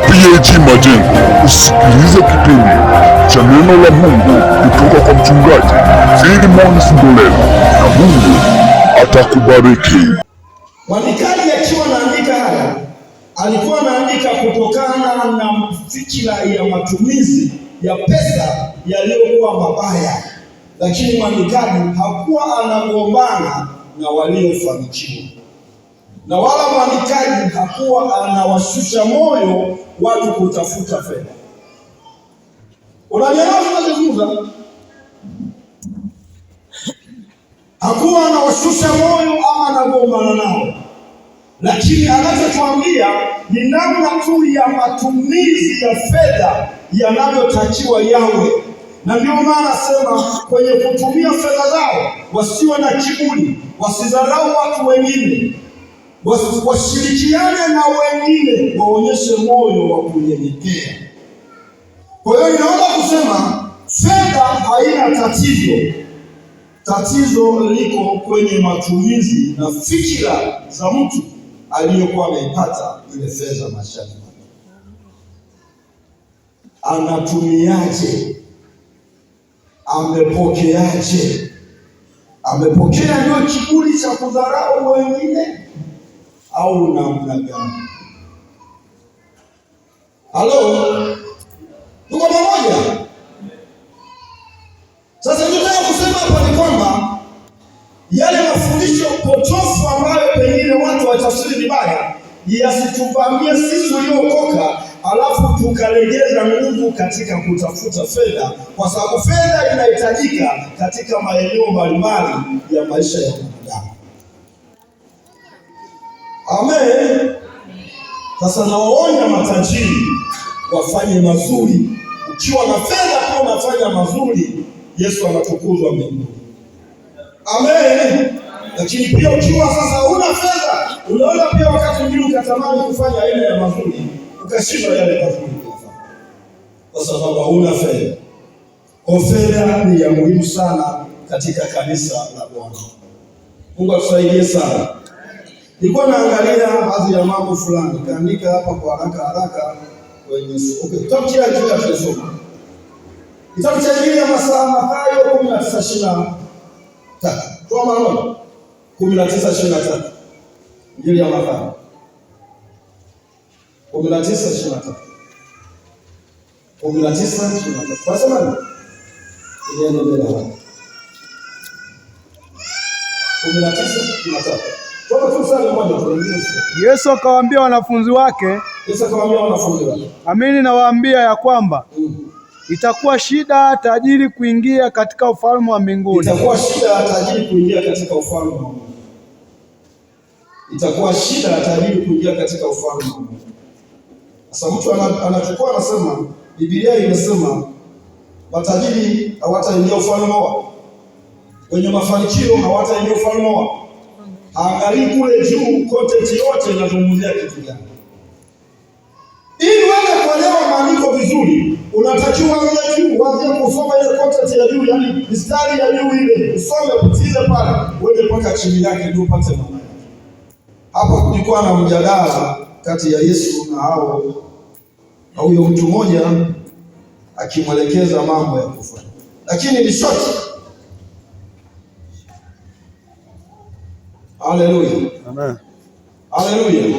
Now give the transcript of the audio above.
PAG Majengo, usikilize kipindi cha neno la Mungu kutoka kwa mchungaji Philemon Singolela na Mungu atakubariki. Mwandikaji akiwa anaandika haya alikuwa anaandika kutokana na fikira ya matumizi ya pesa yaliyokuwa mabaya, lakini mwandikaji hakuwa anagombana na waliofanikiwa, na wala mwandikaji hakuwa anawashusha moyo watu kutafuta fedha. Unanielewa tunazungumza? Hakuwa anawashusha moyo ama anagombana nao, lakini anachotuambia ni namna tu ya matumizi ya fedha yanavyotakiwa yawe. Na ndio maana nasema kwenye kutumia fedha zao wasiwe na kiburi, wasidharau watu wengine, washirikiane na wengine, waonyeshe moyo wa kunyenyekea. Kwa hiyo ninaomba kusema fedha haina tatizo. Tatizo liko kwenye matumizi na fikira za mtu aliyokuwa ameipata ile fedha maishani mwake. Anatumiaje? Amepokeaje? Amepokea ndio kiburi cha kudharau wengine au namna gani? Halo? Tuko pamoja? Sasa tunataka kusema hapa ni kwamba yale mafundisho potofu ambayo pengine watu watafsiri vibaya yasituvamie sisi tuliokoka, alafu tukalegeza nguvu katika kutafuta fedha, kwa sababu fedha inahitajika katika maeneo mbalimbali ya maisha ya binadamu. Amen. Sasa nawaonya matajiri wafanye mazuri. Ukiwa na fedha kwa unafanya mazuri, Yesu anatukuzwa mbinguni. Amen. Lakini pia ukiwa sasa huna fedha, unaona pia wakati mwingine ukatamani kufanya aina ya mazuri, ukashindwa yale mazuri kufanya, kwa sababu huna fedha. Kwa fedha ni ya muhimu sana katika kanisa la Bwana. Mungu atusaidie sana. Nilikuwa naangalia baadhi ya mambo fulani, kaandika hapa kwa haraka kwenye kitabu cha Injili tunasoma. Kitabu cha Injili ya Mathayo 19:23. Toa maana 19:23. Injili ya Mathayo 19:23. 19:23. Wasema nini? Ile ndio ndio. 19:23. Yesu akawaambia wanafunzi wake, amini nawaambia ya kwamba itakuwa shida tajiri kuingia katika ufalme wa mbinguni. Itakuwa shida tajiri kuingia katika ufalme wa Mungu. Itakuwa shida tajiri kuingia katika ufalme wa Mungu. Sasa mtu anachukua anasema, Biblia imesema matajiri hawataingia ufalme wa, wenye mafanikio hawataingia ufalme wa. Angalia kule juu, content yote inazungumzia kitu gani? Ili wewe kuelewa maandiko vizuri, unatakiwa ule juu uanze kusoma ile content ya juu, yani mistari ya juu ile, usome upitize pale, uende mpaka chini yake ndio upate maana. Hapo kulikuwa na mjadala kati ya Yesu na hao, na huyo mtu mmoja akimwelekeza mambo ya kufanya. Lakini ni short. Haleluya. Amen. Haleluya.